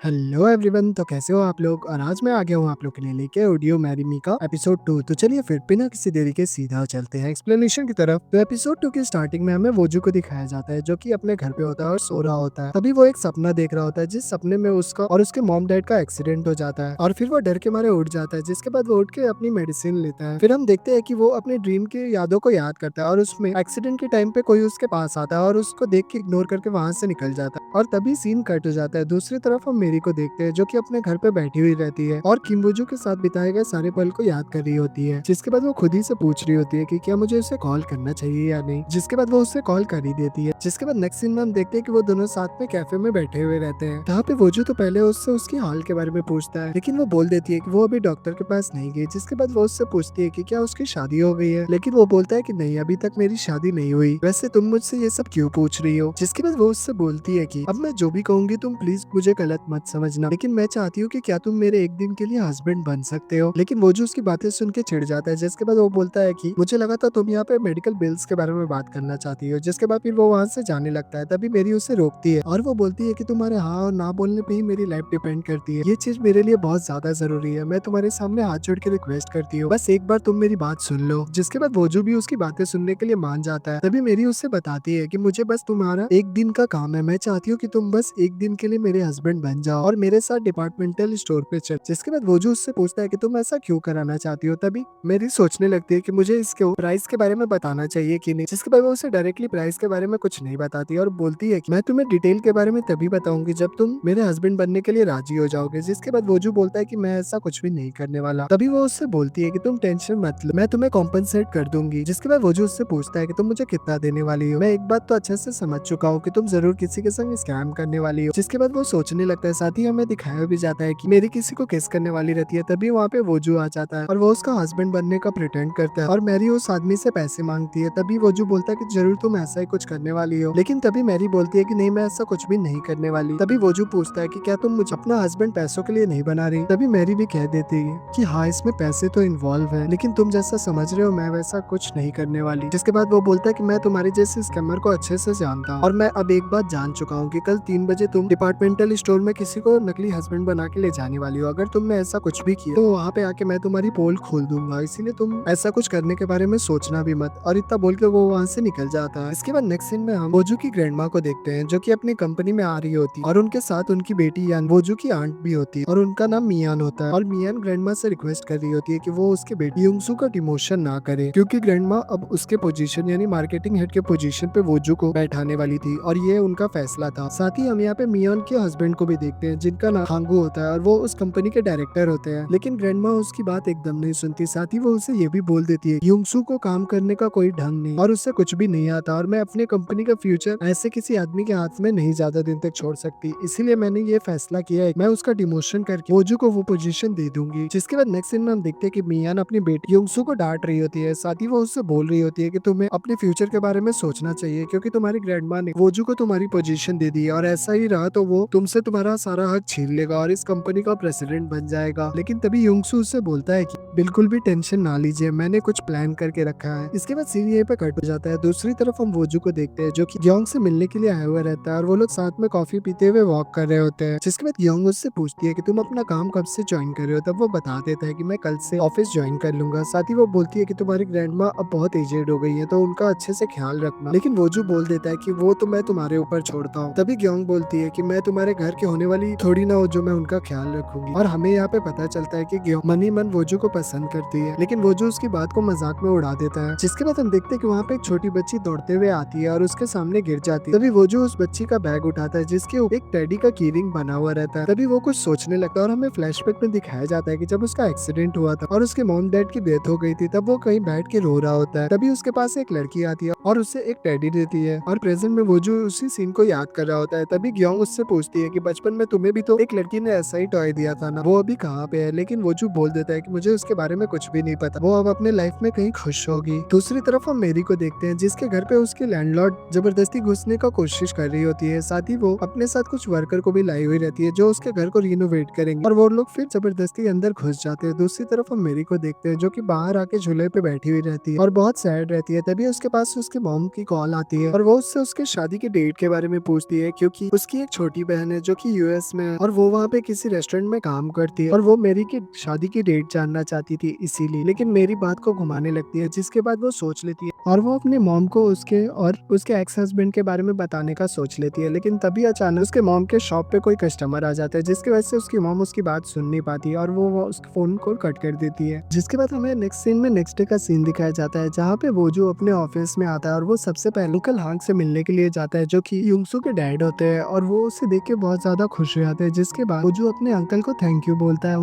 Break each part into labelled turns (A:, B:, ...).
A: Hello everyone, तो कैसे हो आप लोग। और आज मैं आ गया हूँ आप लोग के लिए लेके ऑडियो मैरी मी का एपिसोड 2। तो चलिए फिर बिना किसी देरी के सीधा चलते हैं एक्सप्लेनेशन की तरफ। तो एपिसोड 2 की स्टार्टिंग में हमें वोजू को दिखाया जाता है जो कि अपने घर पे होता है और सो रहा होता है। तभी वो एक सपना देख रहा होता है जिस सपने में उसका और उसके मॉम डैड का एक्सीडेंट हो जाता है और फिर वो डर के मारे उठ जाता है, जिसके बाद वो उठ के अपनी मेडिसिन लेता है। फिर हम देखते हैं कि वो अपने ड्रीम की यादों को याद करता है और उसमें एक्सीडेंट के टाइम पे कोई उसके पास आता है और उसको देख के इग्नोर करके वहां से निकल जाता है और तभी सीन कट हो जाता है। दूसरी तरफ हम मेरी को देखते हैं जो कि अपने घर पे बैठी हुई रहती है और किम्बुजू के साथ बिताए गए सारे पल को याद कर रही होती है, जिसके बाद वो खुद ही से पूछ रही होती है कि क्या मुझे उसे कॉल करना चाहिए या नहीं, जिसके बाद वो उससे कॉल कर ही देती है। जिसके बाद नेक्स्ट सीन में हम देखते हैं कि वो दोनों साथ में कैफे में बैठे हुए रहते हैं। जहाँ पे वोजू तो पहले उससे उसकी हाल के बारे में पूछता है, लेकिन वो बोल देती है कि वो अभी डॉक्टर के पास नहीं गई। जिसके बाद वो उससे पूछती है कि क्या उसकी शादी हो गई है, लेकिन वो बोलता है कि नहीं, अभी तक मेरी शादी नहीं हुई, वैसे तुम मुझसे ये सब क्यों पूछ रही हो। जिसके बाद वो उससे बोलती है कि अब मैं जो भी कहूंगी तुम प्लीज मुझे गलत मत समझना, लेकिन मैं चाहती हूँ कि क्या तुम मेरे एक दिन के लिए हस्बैंड बन सकते हो। लेकिन वो जो उसकी बातें सुन के चिढ़ जाता है। जिसके बाद वो बोलता है कि मुझे लगा था तुम यहाँ पे मेडिकल बिल्स के बारे में बात करना चाहती हो। जिसके बाद फिर वो वहां से जाने लगता है। तभी मेरी उसे रोकती है और वो बोलती है कि तुम्हारे हाँ और ना बोलने पे ही मेरी लाइफ डिपेंड करती है, ये चीज मेरे लिए बहुत ज्यादा जरूरी है। मैं तुम्हारे सामने हाथ जोड़ के रिक्वेस्ट करती हूँ, बस एक बार तुम मेरी बात सुन लो। जिसके बाद वोजू भी उसकी बातें सुनने के लिए मान जाता है। तभी मेरी उससे बताती है कि मुझे बस तुम्हारा एक दिन का काम है, मैं चाहती हूँ कि तुम बस एक दिन के लिए मेरे हस्बैंड बन जाओ और मेरे साथ डिपार्टमेंटल स्टोर पे चल। जिसके बाद वोजू उससे पूछता है कि तुम ऐसा क्यों कराना चाहती हो। तभी मेरी सोचने लगती है कि मुझे इसके प्राइस के बारे में बताना चाहिए कि नहीं। जिसके बाद वो उसे डायरेक्टली प्राइस के बारे में कुछ नहीं बताती और बोलती है कि मैं तुम्हें डिटेल के बारे में तभी बताऊंगी जब तुम मेरे हस्बैंड बनने के लिए राजी हो जाओगे। जिसके बाद वोजू बोलता है कि मैं ऐसा कुछ भी नहीं करने वाला। तभी वो उससे बोलती है कि तुम टेंशन मत लो, मैं तुम्हें कॉम्पनसेट कर दूंगी। जिसके बाद वोजू उससे पूछता है कि तुम मुझे कितना देने वाली हो। मैं एक बात तो अच्छे से समझ चुका हूँ कि तुम जरूर किसी के संग स्कैम करने वाली हो। जिसके बाद वो सोचने लगता है। साथ ही हमें दिखाया भी जाता है कि मेरी किसी को किस करने वाली रहती है। तभी वहाँ पे वोजू आ जाता है और वो उसका हस्बैंड बनने का प्रिटेंड करता है और मैरी उस आदमी से पैसे मांगती है। तभी वोजू बोलता है कि जरूर तुम ऐसा ही कुछ करने वाली हो, लेकिन तभी मैरी बोलती है कि नहीं, मैं ऐसा कुछ भी नहीं करने वाली। तभी वोजू पूछता है कि क्या तुम मुझे अपना हस्बैंड पैसों के लिए नहीं बना रही। तभी मैरी भी कह देती है कि हाँ, इसमें पैसे तो इन्वॉल्व है, लेकिन तुम जैसा समझ रहे हो मैं वैसा कुछ नहीं करने वाली। जिसके बाद वो बोलता है कि मैं तुम्हारी जैसे स्कैमर को अच्छे से जानता हूँ और मैं अब एक बात जान चुका हूँ कि कल 3 बजे तुम डिपार्टमेंटल स्टोर में किसी को नकली हस्बैंड बना के ले जाने वाली हो। अगर तुमने ऐसा कुछ भी किया तो वहाँ पे आके मैं तुम्हारी पोल खोल दूंगा, इसीलिए तुम ऐसा कुछ करने के बारे में सोचना भी मत। और इतना बोल के वो वहाँ से निकल जाता है। इसके बाद नेक्स्ट सीन में हम वोजू की ग्रैंडमा को देखते हैं जो कि अपनी कंपनी में आ रही होती है और उनके साथ उनकी बेटी यान वोजू की आंट भी होती है और उनका नाम मियान होता है। और मियान ग्रैंडमा से रिक्वेस्ट कर रही होती है कि वो उसके बेटी युंगसू का डिमोशन ना करे, क्योंकि ग्रैंडमा अब उसके पोजीशन यानी मार्केटिंग हेड के पोजीशन पे वोजू को बैठाने वाली थी और ये उनका फैसला था। साथ ही हम यहाँ पे मियान के हस्बैंड को भी देखते हैं जिनका नाम हांगू होता है और वो उस कंपनी के डायरेक्टर होते हैं। लेकिन ग्रैंडमा उसकी बात एकदम नहीं सुनती। साथ ही वो उसे ये भी बोल देती है युंगसू को काम करने का कोई ढंग नहीं और उससे कुछ भी नहीं आता और मैं अपने कंपनी का फ्यूचर ऐसे किसी आदमी के हाथ में नहीं ज्यादा दिन तक छोड़ सकती, इसीलिए मैंने ये फैसला किया है मैं उसका डिमोशन करके वोजू को वो पोजीशन दे दूंगी। जिसके बाद नेक्स्ट सीन में हम देखते हैं कि मियान अपनी बेटी युंगसू को डांट रही होती है। साथ ही वो उससे बोल रही होती है कि तुम्हें अपने फ्यूचर के बारे में सोचना चाहिए, क्योंकि तुम्हारी ग्रैंडमा ने वोजू को तुम्हारी पोजीशन दे दी है और ऐसा ही रहा तो वो तुमसे तुम्हारा सारा हक छीन लेगा और इस कंपनी का प्रेसिडेंट बन जाएगा। लेकिन तभी युंगसू उससे बोलता है कि बिल्कुल भी टेंशन ना लीजिए, मैंने कुछ प्लान करके रखा है। इसके बाद सीन यहीं पे कट हो जाता है। दूसरी तरफ हम वोजू को देखते हैं जो कि ग्योंग से मिलने के लिए आया हुआ रहता है और वो लोग साथ में कॉफी पीते हुए वॉक कर रहे होते हैं। जिसके बाद ग्योंग उससे पूछती है कि तुम अपना काम कब से ज्वाइन कर रहे हो। तब वो बता देता है कि मैं कल से ऑफिस ज्वाइन कर लूंगा। साथ ही वो बोलती है कि तुम्हारी ग्रैंडमा अब बहुत एजेड हो गई है तो उनका अच्छे से ख्याल रखना। लेकिन वोजू बोल देता है कि वो तो मैं तुम्हारे ऊपर छोड़ता हूँ। तभी ग्योंग बोलती है कि मैं तुम्हारे घर के होने वाली थोड़ी ना हो जो मैं उनका ख्याल रखूंगी। और हमें यहाँ पे पता चलता है कि ग्योंग मन ही मन वोजू को पसंद करती है, लेकिन वोजू उसकी बात को मजाक में उड़ा देता है। जिसके बाद हम देखते हैं कि वहाँ पे एक छोटी बच्ची दौड़ते हुए आती है और उसके सामने गिर जाती है। तभी वोजू उस बच्ची का बैग उठाता है जिसके ऊपर एक टेडी का कीरिंग बना हुआ रहता है। तभी वो कुछ सोचने लगता है और हमें फ्लैशबैक में दिखाया जाता है कि जब उसका एक्सीडेंट हुआ था और उसके मॉम डैड की डेथ हो गई थी तब वो कहीं बैठ के रो रहा होता है। तभी उसके पास एक लड़की आती है और उससे एक टेडी देती है और प्रेजेंट में वोजू उसी सीन को याद कर रहा होता है। तभी ग्योंग उससे पूछती है कि बचपन में तुम्हें भी तो एक लड़की ने ऐसा ही टॉय दिया था ना, वो अभी कहाँ पे है। लेकिन वोजू बोल देता है कि मुझे उसके बारे में कुछ भी नहीं पता, वो अब अपने लाइफ में कहीं खुश होगी। दूसरी तरफ हम मेरी को देखते हैं जिसके घर पे उसके लैंडलॉर्ड जबरदस्ती घुसने का कोशिश कर रही होती है। साथ ही वो अपने साथ कुछ वर्कर को भी लाई हुई रहती है जो उसके घर को रिनोवेट करेंगे और वो लोग फिर जबरदस्ती अंदर घुस जाते हैं। दूसरी तरफ हम मेरी को देखते हैं जो कि बाहर आके झूले पे बैठी हुई रहती है और बहुत सैड रहती है। तभी उसके पास उसके मॉम की कॉल आती है और वो उससे उसके शादी के डेट के बारे में पूछती है, क्योंकि उसकी एक छोटी बहन है जो कि यूएस यूएस में है और वो वहाँ पे किसी रेस्टोरेंट में काम करती है और वो मेरी की शादी की डेट जानना चाहती थी इसीलिए, लेकिन मेरी बात को घुमाने लगती है, जिसके बाद वो सोच लेती है और वो अपने मॉम को उसके और उसके एक्स हस्बैंड के बारे में बताने का सोच लेती है। लेकिन तभी अचानक उसके मॉम के शॉप पे कोई कस्टमर आ जाता है, जिसकी वजह से उसकी मॉम उसकी बात सुन नहीं पाती है और वो उसके फोन को कट कर देती है। जिसके बाद हमें नेक्स्ट सीन में नेक्स्ट डे का सीन दिखाया जाता है, जहाँ पे वो जो अपने ऑफिस में आता है और वो सबसे पहले अंकल हांग से मिलने के लिए जाता है, जो कि युंगसू के डैड होते हैं, और वो उसे देख के बहुत ज्यादा खुश हो जाते हैं। जिसके बाद वो जो अपने अंकल को थैंक यू बोलता है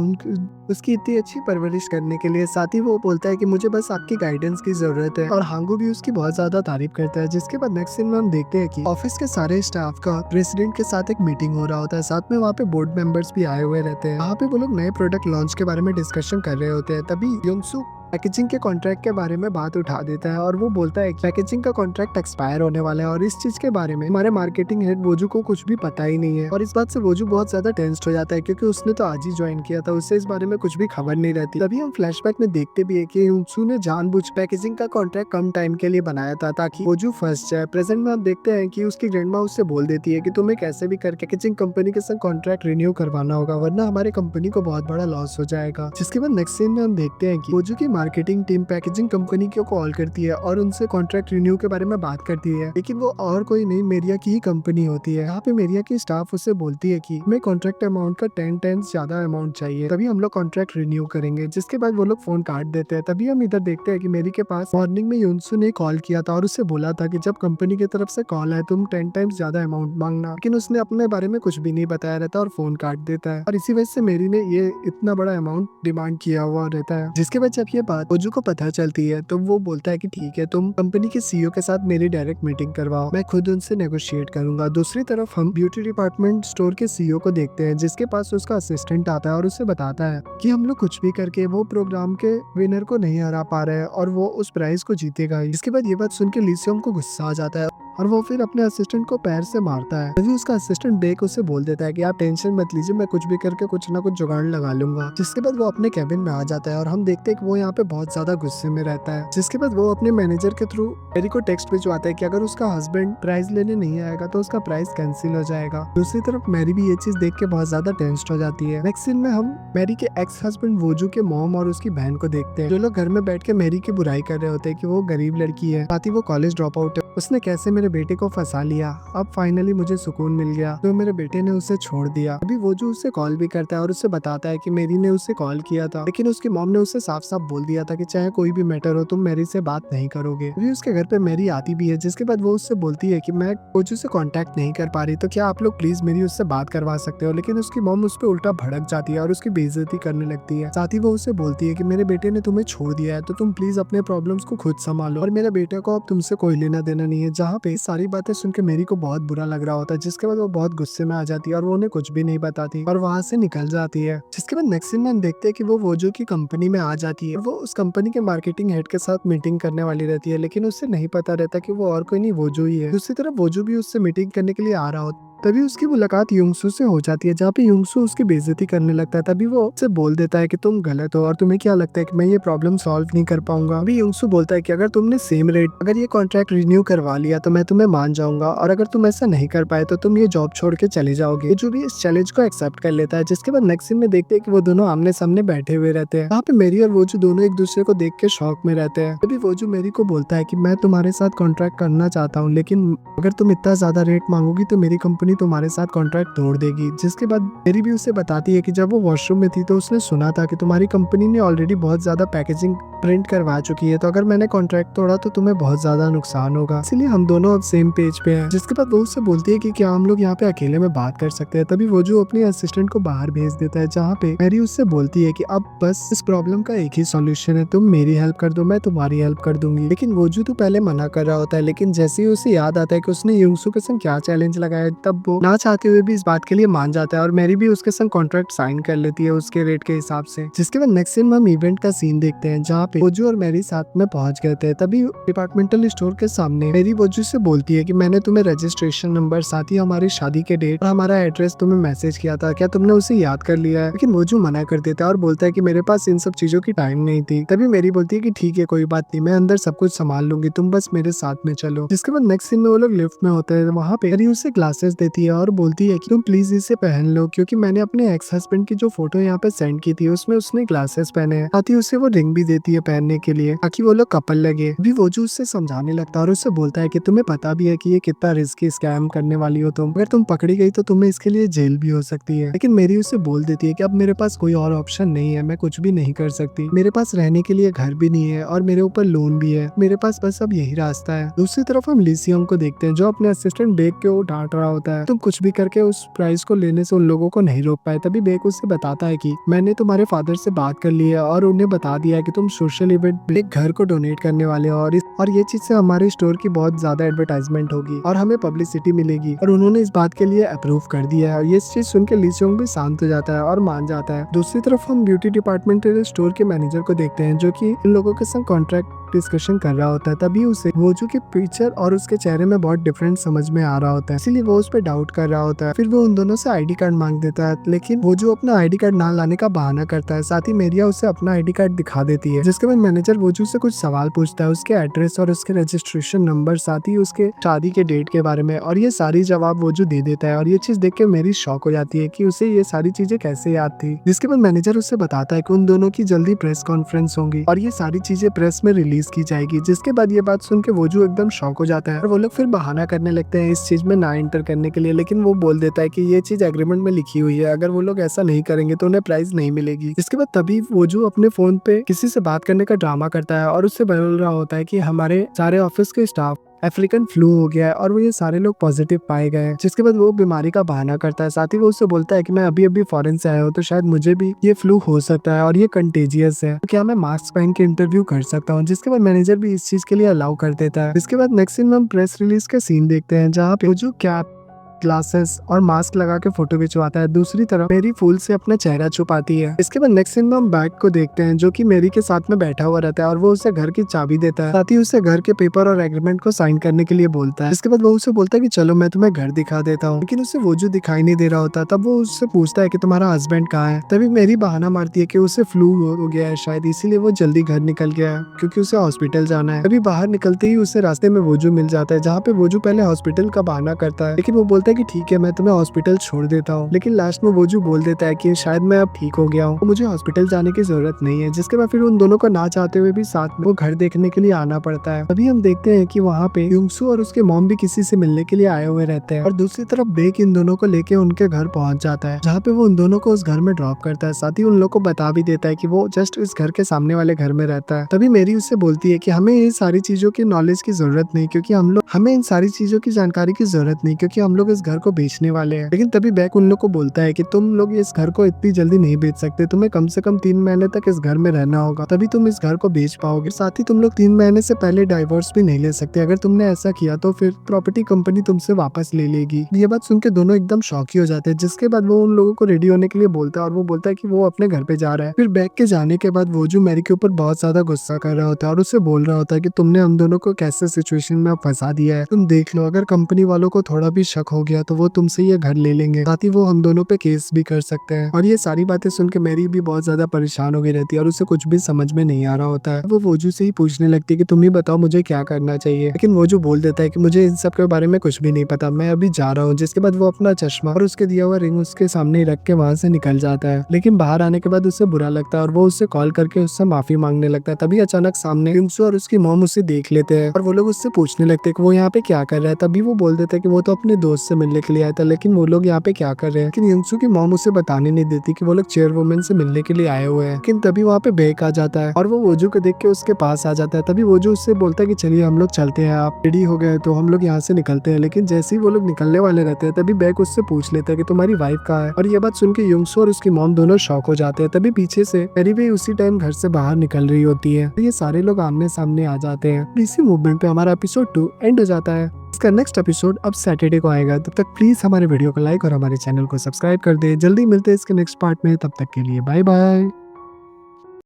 A: उसकी इतनी अच्छी परवरिश करने के लिए। साथ ही वो बोलता है कि मुझे बस आपकी गाइडेंस की जरूरत है, और हांगू भी उसकी बहुत ज्यादा तारीफ करता है। जिसके बाद नेक्स्ट सीन में हम देखते हैं कि ऑफिस के सारे स्टाफ का प्रेसिडेंट के साथ एक मीटिंग हो रहा होता है, साथ में वहाँ पे बोर्ड मेंबर्स भी आए हुए रहते हैं। वहाँ पे वो लोग नए प्रोडक्ट लॉन्च के बारे में डिस्कशन कर रहे होते हैं। तभी युंगसू पैकेजिंग के कॉन्ट्रैक्ट के बारे में बात उठा देता है और वो बोलता है कि पैकेजिंग का कॉन्ट्रैक्ट एक्सपायर होने वाला है, और इस चीज के बारे में हमारे मार्केटिंग हेड वोजू को कुछ भी पता ही नहीं है। और इस बात से वोजू बहुत ज्यादा टेंस्ड हो जाता है, क्योंकि उसने तो आज ही ज्वाइन किया था, उससे इस बारे में कुछ भी खबर नहीं रहती। तभी हम फ्लैशबैक में देखते भी है कि युंगसू ने जानबूझ पैकेजिंग का कॉन्ट्रैक्ट कम टाइम के लिए बनाया था ताकि वोजू फंस जाए। प्रेजेंट में हम देखते हैं कि उसकी ग्रैंडमा उससे बोल देती है कि तुम्हें कैसे भी करके पैकेजिंग कंपनी के संग कॉन्ट्रैक्ट रिन्यू करवाना होगा, वरना हमारे कंपनी को बहुत बड़ा लॉस हो जाएगा। जिसके बाद नेक्स्ट सीन में हम देखते हैं कि वोजू की मार्केटिंग टीम पैकेजिंग कंपनी को कॉल करती है और उनसे कॉन्ट्रैक्ट रिन्यू के बारे में बात करती है, लेकिन वो और कोई नहीं मेरिया की ही कंपनी होती है। यहाँ पे मेरिया की स्टाफ उससे बोलती है कि हमें कॉन्ट्रैक्ट अमाउंट का 10 टाइम्स ज्यादा अमाउंट चाहिए, तभी हम लोग कॉन्ट्रैक्ट रिन्यू करेंगे। जिसके बाद वो लोग फोन काट देते हैं। तभी हम इधर देखते हैं कि मेरी के पास मॉर्निंग में युंसू ने कॉल किया था और उससे बोला था कि जब कंपनी की तरफ से कॉल आए तुम 10 टाइम्स ज्यादा अमाउंट मांगना, लेकिन उसने अपने बारे में कुछ भी नहीं बताया रहता और फोन काट देता है, और इसी वजह से मेरी ने ये इतना बड़ा अमाउंट डिमांड किया हुआ रहता है। जिसके बाद जब ये बात ओजू को पता चलती है तो वो बोलता है कि ठीक है, तुम कंपनी के सीईओ के साथ मेरी डायरेक्ट मीटिंग करवाओ, मैं खुद उनसे नेगोशिएट करूंगा। दूसरी तरफ हम ब्यूटी डिपार्टमेंट स्टोर के सीईओ को देखते हैं, जिसके पास उसका असिस्टेंट आता है और उससे बताता है कि हम लोग कुछ भी करके वो प्रोग्राम के विनर को नहीं हरा पा रहे हैं और वो उस प्राइज को जीतेगा ही। इसके बाद ये बात सुन के लिसियम को गुस्सा आ जाता है और वो फिर अपने असिस्टेंट को पैर से मारता है। तभी उसका असिस्टेंट बेक उसे बोल देता है कि आप टेंशन मत लीजिए, मैं कुछ भी करके कुछ ना कुछ जुगाड़ लगा लूंगा। जिसके बाद वो अपने कैबिन में आ जाता है और हम देखते हैं कि वो यहाँ पे बहुत ज्यादा गुस्से में रहता है। जिसके बाद वो अपने मैनेजर के थ्रू मैरी को टेक्स्ट भिजवाता है कि अगर उसका हस्बैंड प्राइज लेने नहीं आएगा तो उसका प्राइज कैंसिल हो जाएगा। दूसरी तरफ मैरी भी ये चीज देख के बहुत ज्यादा टेंस्ड हो जाती है। नेक्स्ट सीन में हम मैरी के एक्स हस्बैंड वोजू के मॉम और उसकी बहन को देखते हैं, जो लोग घर में बैठ के मैरी की बुराई कर रहे होते हैं कि वो गरीब लड़की है, साथ ही वो कॉलेज ड्रॉप आउट है, उसने कैसे मेरे बेटे को फंसा लिया, अब फाइनली मुझे सुकून मिल गया, तो मेरे बेटे ने उसे छोड़ दिया। अभी वो जो उसे कॉल भी करता है और उससे बताता है कि मेरी ने उसे कॉल किया था, लेकिन उसकी मॉम ने उसे साफ साफ बोल दिया था कि चाहे कोई भी मैटर हो तुम मेरी से बात नहीं करोगे। अभी उसके घर पे मेरी आती भी है, जिसके बाद वो उससे बोलती है कि मैं कोचू से कांटेक्ट नहीं कर पा रही, तो क्या आप लोग प्लीज मेरी उससे बात करवा सकते हो। लेकिन उसकी मॉम उस पर उल्टा भड़क जाती है और उसकी बेइज्जती करने लगती है। साथ ही वो उसे बोलती है कि मेरे बेटे ने तुम्हें छोड़ दिया है, तो तुम प्लीज अपने प्रॉब्लम्स को खुद संभालो और मेरे बेटे को अब तुमसे कोई लेना देना नहीं है। जहाँ पे सारी बातें सुन के मेरी को बहुत बुरा लग रहा होता है, जिसके बाद वो बहुत गुस्से में आ जाती है और वो उन्हें कुछ भी नहीं बताती और वहां से निकल जाती है। जिसके बाद नेक्स्ट सीन में हम देखते हैं कि वो वोजू की कंपनी में आ जाती है। वो उस कंपनी के मार्केटिंग हेड के साथ मीटिंग करने वाली रहती है, लेकिन उससे नहीं पता रहता कि वो और कोई नहीं वोजू ही है। दूसरी तरफ वोजू भी उससे मीटिंग करने के लिए आ रहा होता। तभी उसकी मुलाकात युंगसू से हो जाती है, जहाँ पे युंगसू उसकी बेइज्जती करने लगता है। तभी वो उससे बोल देता है कि तुम गलत हो और तुम्हें क्या लगता है कि मैं ये प्रॉब्लम सॉल्व नहीं कर पाऊंगा। अभी युंगसू बोलता है कि अगर तुमने सेम रेट अगर ये कॉन्ट्रैक्ट रिन्यू करवा लिया तो मैं तुम्हें मान जाऊंगा, और अगर तुम ऐसा नहीं कर पाए तो तुम ये जॉब छोड़ के चले जाओगे। जो भी इस चैलेंज को एक्सेप्ट कर लेता है। जिसके बाद नेक्स्ट सीन में देखते हैं कि वो दोनों आमने सामने बैठे हुए रहते हैं। यहाँ पे मेरी और वोजू दोनों एक दूसरे को देख के शौक में रहते हैं। तभी वोजू मेरी को बोलता है कि मैं तुम्हारे साथ कॉन्ट्रैक्ट करना चाहता हूँ, लेकिन अगर तुम इतना ज्यादा रेट मांगोगी तो मेरी कंपनी तुम्हारे साथ कॉन्ट्रैक्ट तोड़ देगी। जिसके बाद मेरी भी उसे बताती है कि जब वो वॉशरूम में थी तो उसने सुना था कि तुम्हारी कंपनी ने ऑलरेडी बहुत ज्यादा पैकेजिंग प्रिंट करवा चुकी है, तो अगर मैंने कॉन्ट्रैक्ट तोड़ा तो तुम्हें बहुत ज्यादा नुकसान होगा, इसलिए हम दोनों अब सेम पेज पे हैं। जिसके बाद वो उससे बोलती है कि क्या हम लोग यहाँ पे अकेले में बात कर सकते हैं। तभी वो जो अपने असिस्टेंट को बाहर भेज देता है, जहाँ पे मैरी उससे बोलती है कि अब बस इस प्रॉब्लम का एक ही सॉल्यूशन है, तुम मेरी हेल्प कर दो मैं तुम्हारी हेल्प कर दूंगी। लेकिन वोजू तो पहले मना कर रहा होता है, लेकिन जैसे ही उसे याद आता है कि उसने युंगसू के संग क्या चैलेंज लगाया, तब वो ना चाहते हुए भी इस बात के लिए मान जाता है और मैरी भी उसके संग कॉन्ट्रैक्ट साइन कर लेती है उसके रेट के हिसाब से। जिसके बाद नेक्स्ट सीन में हम इवेंट का सीन देखते हैं, जहाँ पे वोजू और मैरी साथ में पहुंच गए थे। तभी डिपार्टमेंटल स्टोर के सामने मैरी वोजू से बोलती है कि मैंने तुम्हें रजिस्ट्रेशन नंबर, साथ ही हमारी शादी के डेट और हमारा एड्रेस तुम्हें मैसेज किया था, क्या तुमने उसे याद कर लिया है। लेकिन वोजू मना कर देता है और बोलता है कि मेरे पास इन सब चीजों की टाइम नहीं थी। तभी मैरी बोलती है कि ठीक है कोई बात नहीं, मैं अंदर सब कुछ संभाल लूंगी, तुम बस मेरे साथ में चलो। जिसके बाद नेक्स्ट सीन में वो लोग लिफ्ट में होते हैं, वहाँ पे मैरी उसे ग्लासेस देती है और बोलती है कि तुम प्लीज इसे पहन लो, क्योंकि मैंने अपने एक्स हस्बैंड की जो फोटो यहाँ पे सेंड की थी उसमें उसने ग्लासेस पहने हैं। साथ ही उसे वो रिंग भी देती है पहनने के लिए ताकि वो लोग कपल लगे। अभी वोजू उससे समझाने लगता है और उससे बोलता है कि तुम्हें पता भी है कि ये कितना रिस्की स्कैम करने वाली हो तुम, अगर तुम पकड़ी गई तो तुम्हें इसके लिए जेल भी हो सकती है। लेकिन मेरी उससे बोल देती है कि अब मेरे पास कोई और ऑप्शन नहीं है, मैं कुछ भी नहीं कर सकती, मेरे पास रहने के लिए घर भी नहीं है और मेरे ऊपर लोन भी है, मेरे पास बस अब यही रास्ता है। दूसरी तरफ हम लिसियम को देखते हैं जो अपने असिस्टेंट बेक के वो डांट रहा होता है, तुम कुछ भी करके उस प्राइस को लेने से उन लोगों को नहीं रोक पाए। तभी बेक उससे बताता है कि मैंने तुम्हारे फादर से बात कर ली है और उन्हें बता दिया है कि तुम सोशल इवेंट एक घर को डोनेट करने वाले हो और ये चीज से हमारे स्टोर की बहुत ज्यादा एडवर्टाइजमेंट होगी और हमें पब्लिसिटी मिलेगी, और उन्होंने इस बात के लिए अप्रूव कर दिया है। और ये चीज सुन के लिसियम भी शांत हो जाता है और मान जाता है। दूसरी तरफ हम ब्यूटी डिपार्टमेंट स्टोर के मैनेजर को देखते हैं जो कि इन लोगों के संग कॉन्ट्रैक्ट डिस्कशन कर रहा होता है। तभी उसे वोजू के पिक्चर और उसके चेहरे में बहुत डिफरेंट समझ में आ रहा होता है, इसीलिए वो उस पर डाउट कर रहा होता है। फिर वो उन दोनों से आईडी कार्ड मांग देता है, लेकिन वोजू अपना आईडी कार्ड ना लाने का बहाना करता है। साथ ही मेरिया उसे अपना आईडी कार्ड दिखा देती है, जिसके बाद मैनेजर वोजू से कुछ सवाल पूछता है, उसके एड्रेस और उसके रजिस्ट्रेशन नंबर, साथ ही उसके शादी के डेट के बारे में, और ये सारी जवाब वोजू दे देता है। और ये चीज देख के मेरी शॉक हो जाती है कि उसे ये सारी चीजें कैसे याद थी। जिसके बाद मैनेजर उससे बताता है कि उन दोनों की जल्दी प्रेस कॉन्फ्रेंस होगी और ये सारी चीजें प्रेस में रिलीज की जाएगी। जिसके बाद ये बात सुन के वोजू एकदम शॉक हो जाता है और वो लोग फिर बहाना करने लगते हैं इस चीज में ना एंटर करने के लिए, लेकिन वो बोल देता है कि ये चीज एग्रीमेंट में लिखी हुई है, अगर वो लोग ऐसा नहीं करेंगे तो उन्हें प्राइज नहीं मिलेगी। इसके बाद तभी वोजू अपने फोन पे किसी से बात करने का ड्रामा करता है और उससे बोल रहा होता है कि हमारे सारे ऑफिस के स्टाफ अफ्रीकन फ्लू हो गया है और वो ये सारे लोग पॉजिटिव पाए गए हैं। जिसके बाद वो बीमारी का बहाना करता है। साथ ही वो उससे बोलता है कि मैं अभी अभी फॉरेन से आया हूँ तो शायद मुझे भी ये फ्लू हो सकता है और ये कंटेजियस है, तो क्या मैं मास्क पहन के इंटरव्यू कर सकता हूँ। जिसके बाद मैनेजर भी इस चीज के लिए अलाउ कर देता है। इसके बाद नेक्स्ट सीन हम प्रेस रिलीज का सीन देखते हैं जहाँ पे जो कैप, ग्लासेस और मास्क लगा के फोटो खिंचवाता है। दूसरी तरफ मेरी फूल से अपना चेहरा छुपाती है। इसके बाद नेक्स्ट सीन में हम बैग को देखते हैं जो कि मेरी के साथ में बैठा हुआ रहता है और वो उसे घर की चाबी देता है, साथ ही उसे घर के पेपर और एग्रीमेंट को साइन करने के लिए बोलता है। इसके बाद वो उसे बोलता है कि चलो मैं तुम्हें घर दिखा देता हूँ, लेकिन उसे वोजू दिखाई नहीं दे रहा होता। तब वो उससे पूछता है कि तुम्हारा हस्बैंड कहाँ है। तभी मेरी बहाना मारती है कि उसे फ्लू हो गया है शायद, इसीलिए वो जल्दी घर निकल गया है क्योंकि उसे हॉस्पिटल जाना है। तभी बाहर निकलते ही उसे रास्ते में वोजू मिल जाता है, जहाँ पे वोजू पहले हॉस्पिटल का बहाना करता है, लेकिन वो बोलता है कि ठीक है मैं तुम्हें हॉस्पिटल छोड़ देता हूँ। लेकिन लास्ट में वोजू बोल देता है कि शायद मैं अब ठीक हो गया हूँ, मुझे हॉस्पिटल जाने की जरूरत नहीं है। जिसके बाद फिर उन दोनों को ना चाहते हुए भी साथ में वो घर देखने के लिए आना पड़ता है। अभी हम देखते हैं कि वहाँ पे युंगसू और उसके मॉम भी किसी से मिलने के लिए आए हुए रहते हैं और दूसरी तरफ बेक इन दोनों को लेके उनके घर पहुंच जाता है, जहाँ पे वो उन दोनों को उस घर में ड्रॉप करता है। साथ ही उन लोग को बता भी देता है कि वो जस्ट इस घर के सामने वाले घर में रहता है। तभी मेरी उससे बोलती है कि हमें ये सारी चीजों की नॉलेज की जरूरत नहीं, क्योंकि हमें इन सारी चीजों की जानकारी की जरूरत नहीं, क्योंकि हम लोग इस घर को बेचने वाले हैं। लेकिन तभी बैक उन लोग को बोलता है कि तुम लोग इस घर को इतनी जल्दी नहीं बेच सकते, तुम्हें कम से कम 3 महीने तक इस घर में रहना होगा, तभी तुम इस घर को बेच पाओगे। साथ ही तुम लोग 3 महीने से पहले डाइवोर्स भी नहीं ले सकते, अगर तुमने ऐसा किया तो फिर प्रॉपर्टी कंपनी तुमसे वापस ले लेगी। ये बात सुन के दोनों एकदम शॉकी हो जाते हैं। जिसके बाद वो उन लोगों को रेडी होने के लिए बोलता है और वो बोलता है कि वो अपने घर पे जा रहा है। फिर बैक के जाने के बाद वो जो मैरी के ऊपर बहुत ज्यादा गुस्सा कर रहा होता है और उससे बोल रहा होता है कि तुमने हम दोनों को कैसे सिचुएशन में फंसा दिया है, तुम देख लो, अगर कंपनी वालों को थोड़ा भी शक हो गया तो वो तुमसे ये घर ले लेंगे, साथ ही वो हम दोनों पे केस भी कर सकते हैं। और ये सारी बातें सुन के मेरी भी बहुत ज्यादा परेशान हो गई रहती है और उसे कुछ भी समझ में नहीं आ रहा होता है। वो वोजू से ही पूछने लगती है कि तुम ही बताओ मुझे क्या करना चाहिए, लेकिन वोजू बोल देता है कि मुझे इन सब के बारे में कुछ भी नहीं पता, मैं अभी जा रहा हूँ। जिसके बाद वो अपना चश्मा और उसके दिया हुआ रिंग उसके सामने रख के वहां से निकल जाता है। लेकिन बाहर आने के बाद उसे बुरा लगता है और वो उससे कॉल करके उससे माफी मांगने लगता है। तभी अचानक सामने युंगसू और उसकी मॉम उसे देख लेते हैं और वो लोग उससे पूछने लगते हैं कि वो यहाँ पे क्या कर रहा है। तभी वो बोल देता है कि वो तो अपने दोस्त से मिलने के लिए आया था, लेकिन वो लोग यहाँ पे क्या कर रहे हैं। लेकिन युंगसू की मॉम उसे बताने नहीं देती कि वो लोग चेयरवुमन से मिलने के लिए आए हुए हैं। लेकिन तभी वहाँ पे बेक आ जाता है और वो वोजू को देख के उसके पास आ जाता है। तभी वोजू उससे बोलता है कि चलिए हम लोग चलते हैं, आप रेडी हो गए तो हम लोग यहाँ से निकलते हैं। लेकिन जैसे ही वो लोग निकलने वाले रहते हैं तभी बेक उससे पूछ लेता है कि तुम्हारी वाइफ कहाँ है। और ये बात सुन के युंगसू और उसकी मॉम दोनों शॉक हो जाते हैं। तभी पीछे से मेरी भी उसी टाइम घर से बाहर निकल रही होती है। ये सारे लोग आमने सामने आ जाते हैं। इसी मूवमेंट पे हमारा एपिसोड 2 एंड हो जाता है। इसका नेक्स्ट एपिसोड अब सैटरडे को आएगा। तब तक प्लीज हमारे वीडियो को लाइक और हमारे चैनल को सब्सक्राइब कर दे। जल्दी मिलते हैं इसके नेक्स्ट पार्ट में, तब तक के लिए बाय बाय।